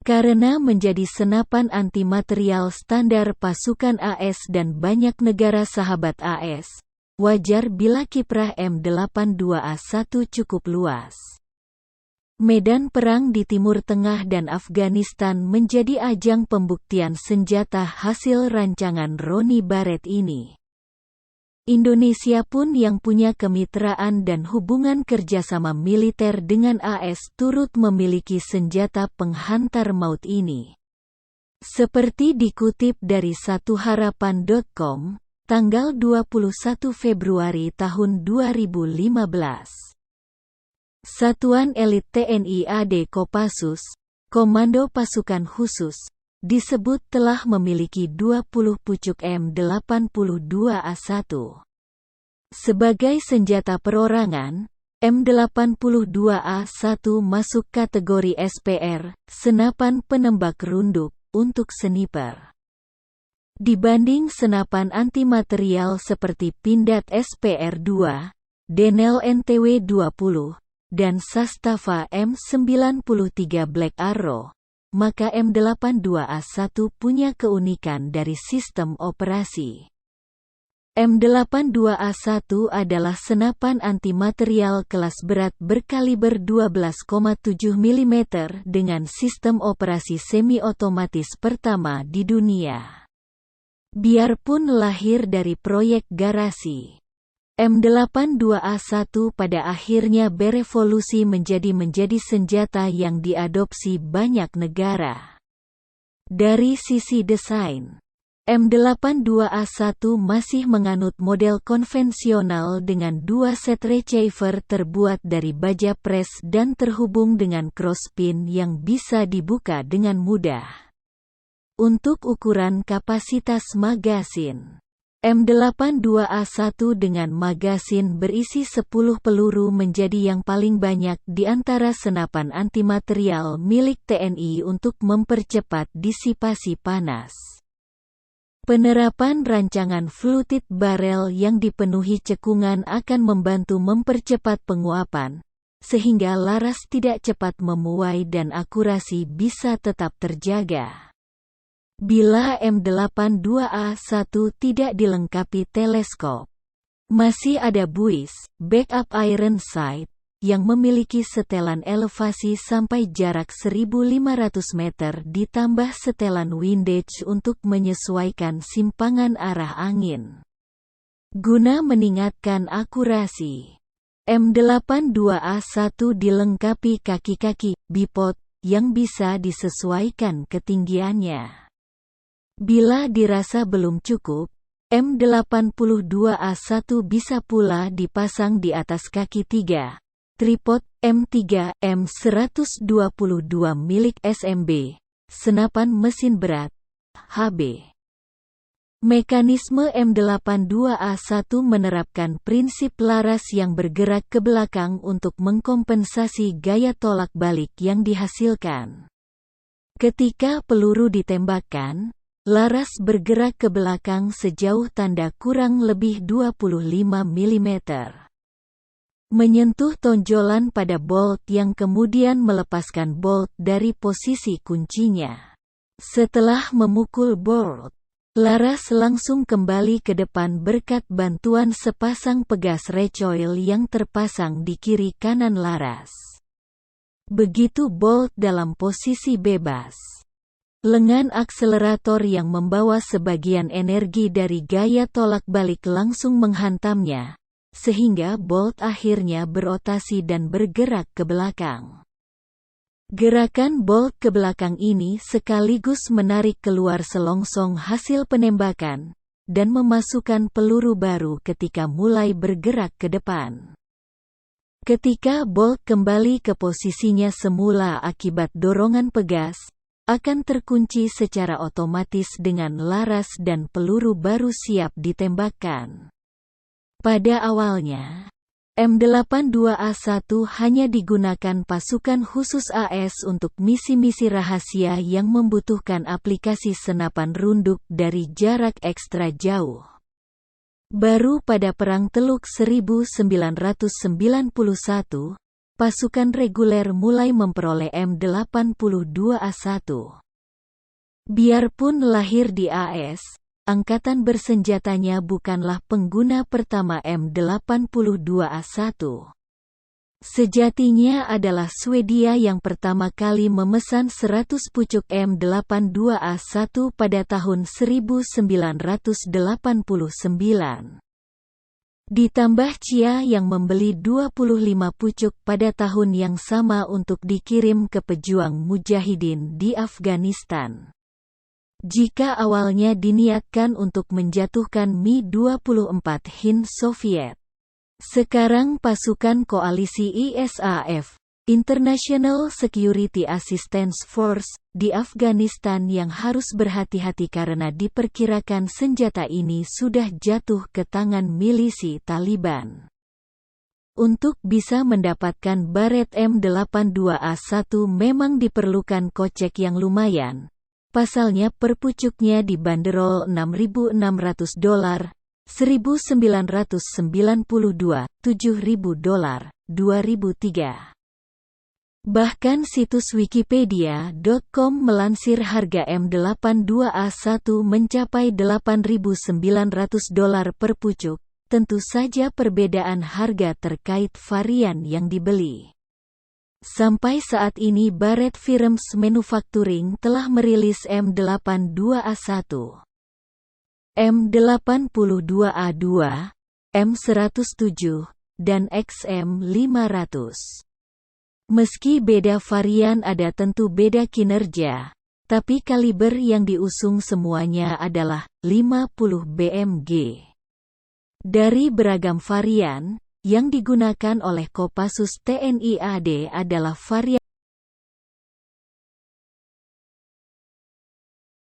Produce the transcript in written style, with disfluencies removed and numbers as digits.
Karena menjadi senapan anti-material standar pasukan AS dan banyak negara sahabat AS, wajar bila kiprah M82A1 cukup luas. Medan perang di Timur Tengah dan Afghanistan menjadi ajang pembuktian senjata hasil rancangan Ronnie Barrett ini. Indonesia pun yang punya kemitraan dan hubungan kerjasama militer dengan AS turut memiliki senjata penghantar maut ini. Seperti dikutip dari satuharapan.com, tanggal 21 Februari tahun 2015. Satuan Elit TNI AD Kopassus, Komando Pasukan Khusus, disebut telah memiliki 20 pucuk M82A1. Sebagai senjata perorangan, M82A1 masuk kategori SPR, senapan penembak runduk, untuk sniper. Dibanding senapan antimaterial seperti Pindad SPR-2, Denel NTW-20, dan Sastava M93 Black Arrow, maka M82A1 punya keunikan dari sistem operasi. M82A1 adalah senapan antimaterial kelas berat berkaliber 12,7 mm dengan sistem operasi semi-otomatis pertama di dunia. Biarpun lahir dari proyek garasi, M82A1 pada akhirnya berevolusi menjadi senjata yang diadopsi banyak negara. Dari sisi desain, M82A1 masih menganut model konvensional dengan dua set receiver terbuat dari baja pres dan terhubung dengan crosspin yang bisa dibuka dengan mudah. Untuk ukuran kapasitas magasin, M82A1 dengan magasin berisi 10 peluru menjadi yang paling banyak di antara senapan antimaterial milik TNI untuk mempercepat disipasi panas. Penerapan rancangan fluted barrel yang dipenuhi cekungan akan membantu mempercepat penguapan, sehingga laras tidak cepat memuai dan akurasi bisa tetap terjaga. Bila M82A1 tidak dilengkapi teleskop, masih ada buis, backup iron sight, yang memiliki setelan elevasi sampai jarak 1.500 meter ditambah setelan windage untuk menyesuaikan simpangan arah angin. Guna meningkatkan akurasi, M82A1 dilengkapi kaki-kaki bipod yang bisa disesuaikan ketinggiannya. Bila dirasa belum cukup, M82A1 bisa pula dipasang di atas kaki 3, tripod M3 M122 milik SMB, senapan mesin berat, HB. Mekanisme M82A1 menerapkan prinsip laras yang bergerak ke belakang untuk mengkompensasi gaya tolak balik yang dihasilkan. Ketika peluru ditembakkan, laras bergerak ke belakang sejauh tanda kurang lebih 25 mm. Menyentuh tonjolan pada bolt yang kemudian melepaskan bolt dari posisi kuncinya. Setelah memukul bolt, laras langsung kembali ke depan berkat bantuan sepasang pegas recoil yang terpasang di kiri kanan laras. Begitu bolt dalam posisi bebas, lengan akselerator yang membawa sebagian energi dari gaya tolak balik langsung menghantamnya, sehingga bolt akhirnya berotasi dan bergerak ke belakang. Gerakan bolt ke belakang ini sekaligus menarik keluar selongsong hasil penembakan, dan memasukkan peluru baru ketika mulai bergerak ke depan. Ketika bolt kembali ke posisinya semula akibat dorongan pegas, akan terkunci secara otomatis dengan laras dan peluru baru siap ditembakkan. Pada awalnya, M82A1 hanya digunakan pasukan khusus AS untuk misi-misi rahasia yang membutuhkan aplikasi senapan runduk dari jarak ekstra jauh. Baru pada Perang Teluk 1991, pasukan reguler mulai memperoleh M82A1. Biarpun lahir di AS, angkatan bersenjatanya bukanlah pengguna pertama M82A1. Sejatinya adalah Swedia yang pertama kali memesan 100 pucuk M82A1 pada tahun 1989. Ditambah Cia yang membeli 25 pucuk pada tahun yang sama untuk dikirim ke pejuang mujahidin di Afghanistan. Jika awalnya diniatkan untuk menjatuhkan Mi-24 Hind Soviet, sekarang pasukan koalisi ISAF, International Security Assistance Force, di Afghanistan yang harus berhati-hati karena diperkirakan senjata ini sudah jatuh ke tangan milisi Taliban. Untuk bisa mendapatkan baret M82A1 memang diperlukan kocek yang lumayan. Pasalnya per pucuknya dibanderol $6.600, $1.992, $7.000, 2003. Bahkan situs wikipedia.com melansir harga M82A1 mencapai $8.900 per pucuk. Tentu saja perbedaan harga terkait varian yang dibeli. Sampai saat ini Barrett Firms Manufacturing telah merilis M82A1. M82A2, M107, dan XM500. Meski beda varian ada tentu beda kinerja, tapi kaliber yang diusung semuanya adalah 50 BMG. Dari beragam varian, yang digunakan oleh Kopassus TNI AD adalah varian